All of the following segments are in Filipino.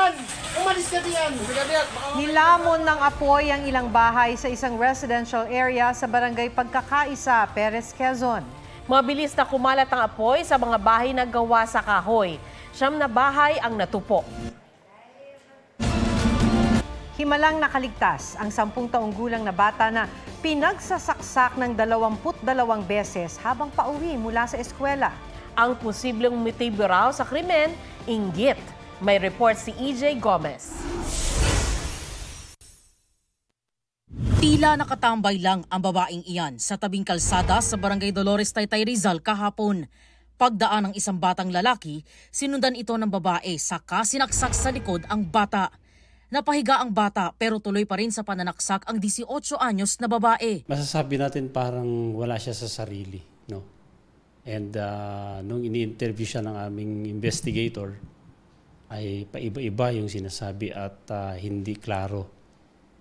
yan! Umalis ka diyan! Nilamon ng apoy ang ilang bahay sa isang residential area sa barangay Pagkakaisa, Perez, Quezon. Mabilis na kumalat ang apoy sa mga bahay na gawa sa kahoy. 9 na bahay ang natupo. Himalang nakaligtas ang 10 taong gulang na bata na pinagsasaksak ng 22 beses habang pauwi mula sa eskwela. Ang posibleng motibo raw sa krimen, inggit. May report si EJ Gomez. Tila nakatambay lang ang babaeng iyan sa tabing kalsada sa Barangay Dolores, Taytay, Rizal kahapon. Pagdaan ng isang batang lalaki, sinundan ito ng babae saka sinaksak sa likod ang bata. Napahiga ang bata pero tuloy pa rin sa pananaksak ang 18 anyos na babae. Masasabi natin parang wala siya sa sarili, no? And nung ini-interview siya ng aming investigator, ay paiba-iba yung sinasabi at hindi klaro.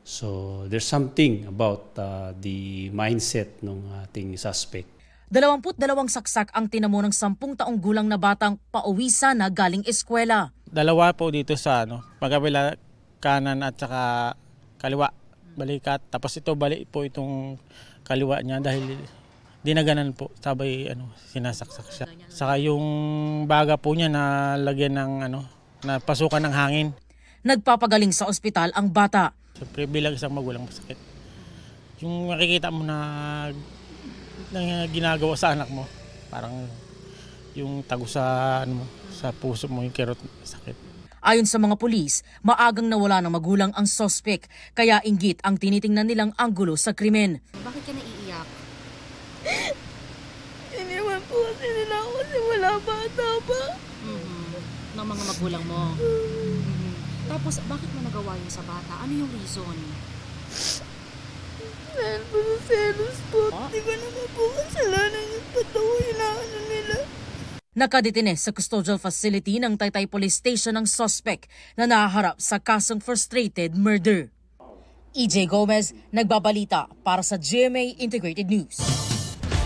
So there's something about the mindset ng ating suspect. 22 saksak ang tinamo ng 10 taong gulang na batang pauwi sana galing eskwela. Dalawa po dito sa magkabila kanan at saka kaliwa, balikat. Tapos ito balik po itong kaliwa niya dahil dinaganan po, sabay sinasaksak siya. Saka yung baga po niya na lagyan ng na pasukan ng hangin. Nagpapagaling sa ospital ang bata. Siyempre bilang isang magulang masakit. Yung makikita mo na ginagawa sa anak mo, parang yung tago sa sa puso mo, yung kirot, sakit. Ayon sa mga pulis, maagang nawala ng magulang ang suspect, kaya inggit ang tinitingnan nilang anggulo sa krimen. Bakit ka naiiyak? Iniwan po kasi nila ako kasi wala bata pa. Ng mga magulang mo. Tapos, bakit mo nagawa yun sa bata? Ano yung reason? Dahil po sa selos po. Hindi ko naman po kasalanan yung patuloy na nila. Nakadetine sa custodial facility ng Taytay Police Station ang suspect na nahaharap sa kasong frustrated murder. EJ Gomez, nagbabalita para sa GMA Integrated News.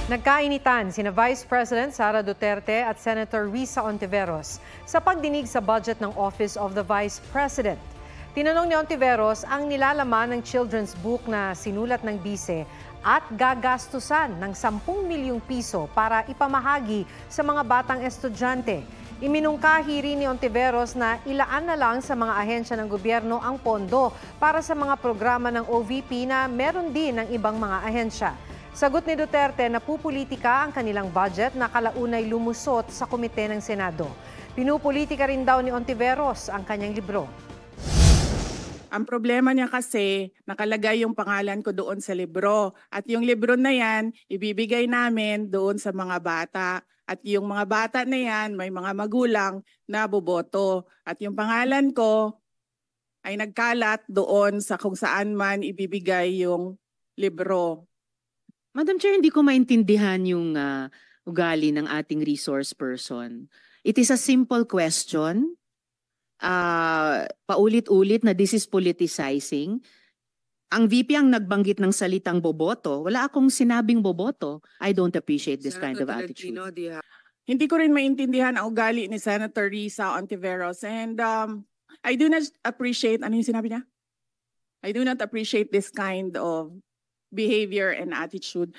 Nagkainitan sina Vice President Sara Duterte at Senator Risa Ontiveros sa pagdinig sa budget ng Office of the Vice President. Tinanong ni Ontiveros ang nilalaman ng children's book na sinulat ng bise at gagastusan ng 10 milyong piso para ipamahagi sa mga batang estudyante. Iminungkahi rin ni Ontiveros na ilaan na lang sa mga ahensya ng gobyerno ang pondo para sa mga programa ng OVP na meron din ng ibang mga ahensya. Sagot ni Duterte na pupulitika ang kanilang budget na kalaunay lumusot sa komite ng Senado. Pinupulitika rin daw ni Ontiveros ang kanyang libro. Ang problema niya kasi, nakalagay yung pangalan ko doon sa libro. At yung libro na yan, ibibigay namin doon sa mga bata. At yung mga bata na yan, may mga magulang na boboto. At yung pangalan ko ay nagkalat doon sa kung saan man ibibigay yung libro. Madam Chair, hindi ko maintindihan yung ugali ng ating resource person. It is a simple question. Paulit-ulit na this is politicizing. Ang VP ang nagbanggit ng salitang boboto. Wala akong sinabing boboto. I don't appreciate this kind of attitude. Hindi ko rin maintindihan ang ugali ni Senator Risa Ontiveros. And I do not appreciate, ano yung sinabi niya? I do not appreciate this kind of behavior and attitude.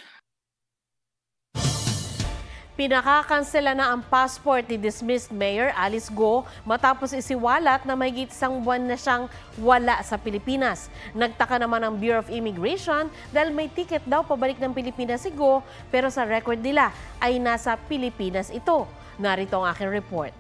Pinakakansela na ang passport ni dismissed Mayor Alice Go matapos isiwalat na mahigit 1 buwan na siyang wala sa Pilipinas. Nagtaka naman ang Bureau of Immigration dahil may ticket daw pabalik ng Pilipinas si Go pero sa record nila ay nasa Pilipinas ito. Narito ang aking report.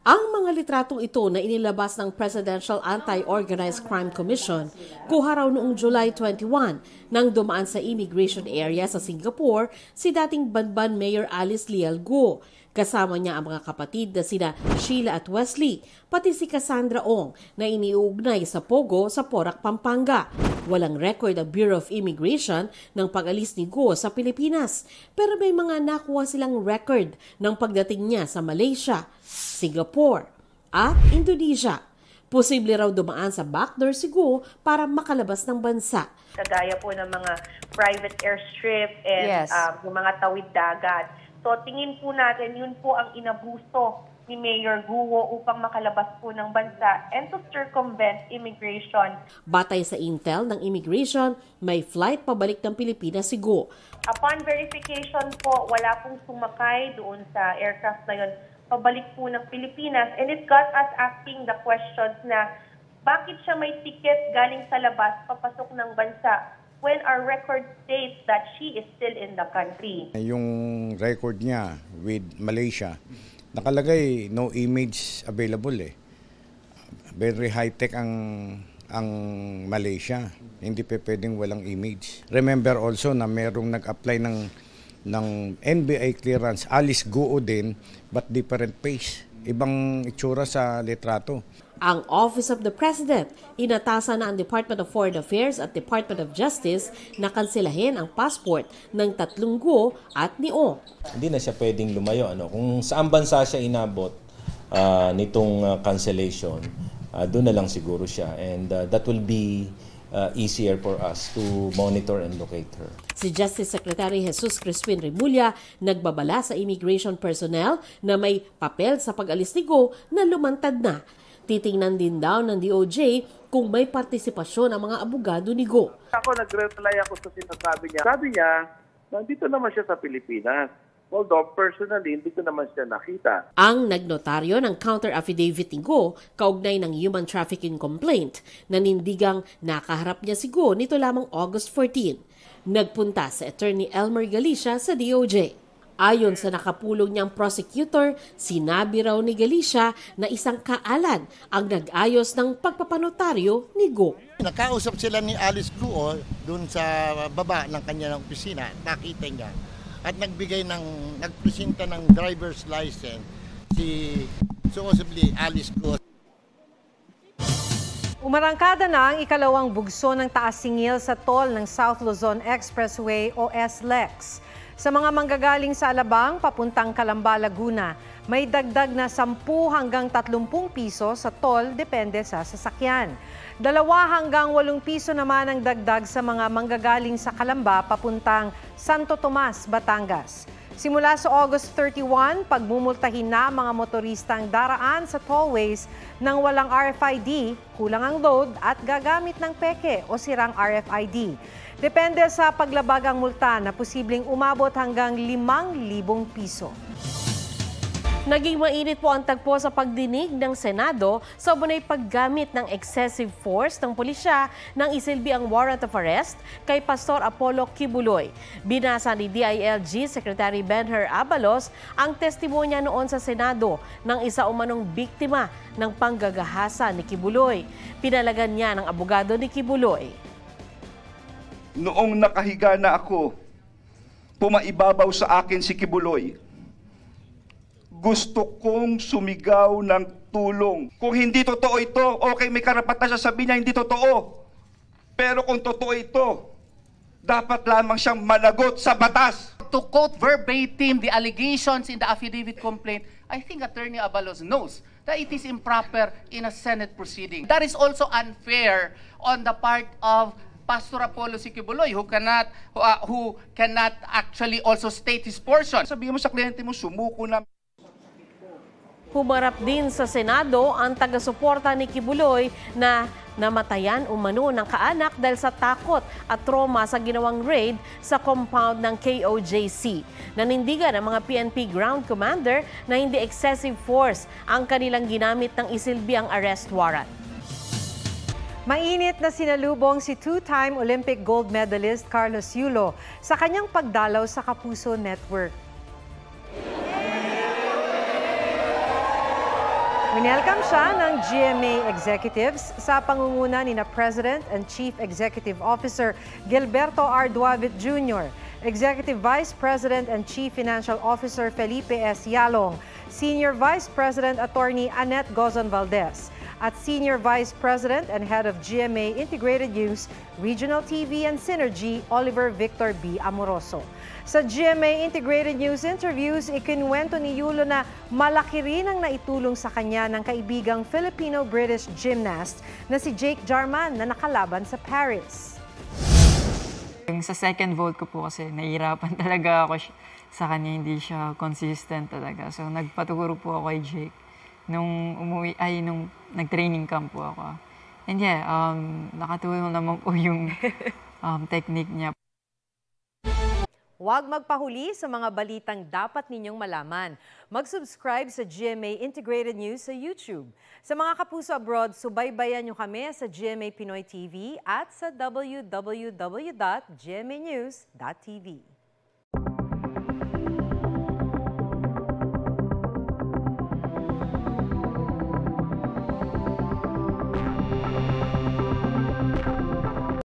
Ang mga litratong ito na inilabas ng Presidential Anti-Organized Crime Commission kuha raw noong July 21 nang dumaan sa immigration area sa Singapore si dating Banban Mayor Alice Leal Go. Kasama niya ang mga kapatid na sina Sheila at Wesley, pati si Cassandra Ong na iniuugnay sa Pogo sa Porac, Pampanga. Walang record ang Bureau of Immigration ng pag-alis ni Go sa Pilipinas, pero may mga nakuha silang record ng pagdating niya sa Malaysia, Singapore at Indonesia. Posible raw dumaan sa backdoor si Go para makalabas ng bansa. Kagaya po ng mga private airstrip and yung mga tawid dagat. So tingin po natin, yun po ang inabuso ni Mayor Guo upang makalabas po ng bansa and to circumvent immigration. Batay sa intel ng immigration, may flight pabalik ng Pilipinas si Guo. Upon verification po, wala pong sumakay doon sa aircraft na yun, pabalik po ng Pilipinas. And it got us asking the questions na bakit siya may ticket galing sa labas, papasok ng bansa, when our record states that she is still in the country. Yung record niya with Malaysia, nakalagay no image available eh. Very high-tech ang Malaysia. Hindi pa pwedeng walang image. Remember also na merong nag-apply ng NBI clearance, Alice Guo din, but different face. Ibang itsura sa litrato. Ang Office of the President, inatasan na ang Department of Foreign Affairs at Department of Justice na kanselahin ang passport ng 3 Guo at ni O. Hindi na siya pwedeng lumayo. Kung saan bansa siya inabot nitong cancellation, doon na lang siguro siya. And that will be easier for us to monitor and locate her. Si Justice Secretary Jesus Crispin Remulla nagbabala sa immigration personnel na may papel sa pag-alis ni Guo na lumantad na. Titingnan din daw ng DOJ kung may partisipasyon ang mga abogado ni Guo. Ako nag-reply ako sa sinasabi niya. Sabi niya, nandito naman siya sa Pilipinas. Although personally, hindi ko naman siya nakita. Ang nagnotaryo ng counter-affidavit ni Guo kaugnay ng human trafficking complaint, nanindigang nakaharap niya si Guo nito lamang August 14. Nagpunta sa Attorney Elmer Galicia sa DOJ. Ayon sa nakapulong niyang prosecutor, sinabi raw ni Galicia na isang kaalan ang nag-ayos ng pagpapanotaryo ni Guo. Nakausap sila ni Alice Guo doon sa baba ng kanyang opisina, nakita niya. At nagpresenta ng driver's license si supposedly Alice Guo. Umarangkada na ang ikalawang bugso ng taas-singil sa toll ng South Luzon Expressway o SLEX. Sa mga manggagaling sa Alabang, papuntang Calamba, Laguna, may dagdag na 10 hanggang 30 piso sa toll depende sa sasakyan. 2 hanggang 8 piso naman ang dagdag sa mga manggagaling sa Calamba papuntang Santo Tomas, Batangas. Simula sa August 31, pagmumultahin na mga motoristang daraan sa tollways nang walang RFID, kulang ang load at gagamit ng peke o sirang RFID. Depende sa paglabag ang multa na posibleng umabot hanggang 5,000 piso. Naging mainit po ang tagpo sa pagdinig ng Senado sa umano'y paggamit ng excessive force ng pulisya nang isilbi ang warrant of arrest kay Pastor Apollo Kibuloy. Binasa ni DILG Secretary Benher Abalos ang testimonya noon sa Senado ng isa umanong biktima ng panggagahasa ni Kibuloy. Pinalagan niya ng abogado ni Kibuloy. Noong nakahiga na ako, pumaibabaw sa akin si Kibuloy. Gusto kong sumigaw ng tulong. Kung hindi totoo ito, okay, may karapatan siya sabihin niya hindi totoo. Pero kung totoo ito, dapat lamang siyang managot sa batas. To quote verbatim the allegations in the affidavit complaint, I think Attorney Abalos knows that it is improper in a Senate proceeding. That is also unfair on the part of Pastor Apollo Kibuloy who cannot actually also state his portion. Sabihin mo sa kliyente mo, sumuko na. Humarap din sa Senado ang taga-suporta ni Kibuloy na namatayan umano ng kaanak dahil sa takot at trauma sa ginawang raid sa compound ng KOJC. Nanindigan ang mga PNP ground commander na hindi excessive force ang kanilang ginamit ng isilbi ang arrest warrant. Mainit na sinalubong si two-time Olympic gold medalist Carlos Yulo sa kanyang pagdalaw sa Kapuso Network. Winelcome siya ng GMA executives sa pangunguna ni President and Chief Executive Officer Gilberto R. Duavit Jr., Executive Vice President and Chief Financial Officer Felipe S. Yalong, Senior Vice President Attorney Annette Gozon Valdez, at Senior Vice President and Head of GMA Integrated News, Regional TV and Synergy, Oliver Victor B. Amoroso. Sa GMA Integrated News interviews, ikinuwento ni Yulo na malaki rin ang naitulong sa kanya ng kaibigang Filipino-British gymnast na si Jake Jarman na nakalaban sa Paris. Yung sa second vote ko po kasi nahihirapan talaga ako sa kanya, hindi siya consistent talaga. So nagpaturo po ako kay Jake nung nag-training camp po ako. And yeah, nakatulong naman po yung technique niya. Huwag magpahuli sa mga balitang dapat ninyong malaman. Mag-subscribe sa GMA Integrated News sa YouTube. Sa mga kapuso abroad, subaybayan nyo kami sa GMA Pinoy TV at sa www.gmanews.tv.